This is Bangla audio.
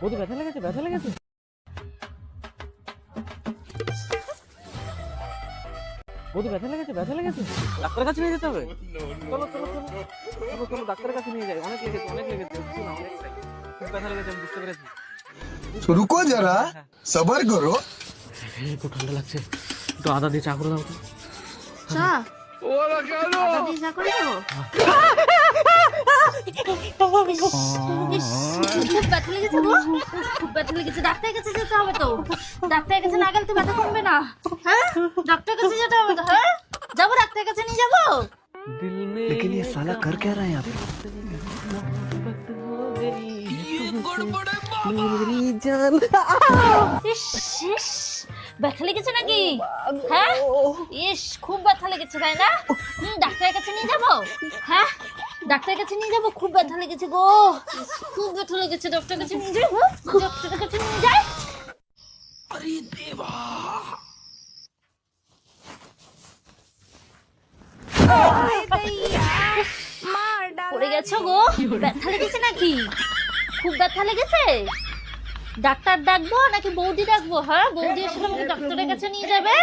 বৌদি ব্যথা লেগেছে, ব্যথা লেগেছে। বৌদি ব্যথা লেগেছে, ব্যথা লেগেছে। ডাক্তারের কাছে নিয়ে যেতে হবে। চলো চলো চলো চলো চলো ডাক্তারের কাছে নিয়ে যাই। অনেক লেগেছে, অনেক লেগেছে, না অনেকটাই। খুব ব্যথা লেগেছে, আমি বুঝতে পেরেছি। तो रुको जरा सबर करो। খুব ঠান্ডা লাগছে, একটু আদা দিয়ে চা করে দাও তো। চা আদা দিয়ে চা করে দেবো? ইস, খুব ব্যথা লেগেছে গো, খুব ব্যথা লেগেছে। ডাক্তারের কাছে যেতে হবে তো। ডাক্তারের কাছে না গেলে তো ব্যথা কমবে না। হ্যাঁ, ডাক্তারের কাছে যেতে হবে তো। হ্যাঁ, যাবো, ডাক্তারের কাছে নিয়ে যাবো। लेकिन ये साला कर क्या रहा है यहाँ पे? ইস, ইস, ব্যথা লেগেছে নাকি? হ্যাঁ, ইস, খুব ব্যথা লেগেছে তাই না? ডাক্তারের কাছে নিয়ে যাবো। হ্যাঁ, ডাক্তারের কাছে নিয়ে যাবো। খুব ব্যথা লেগেছে গো, খুব ব্যথা লেগেছে। ডাক্তারের কাছে নিয়ে যাবো, ডাক্তারের কাছে নিয়ে যাই। পড়ে গেছো গো, ব্যথা লেগেছে নাকি? খুব ব্যথা লেগেছে? ডাক্তার ডাকবো নাকি বৌদি ডাকবো? হ্যাঁ, বৌদি এসে আমাকে ডাক্তারের কাছে নিয়ে যাবে।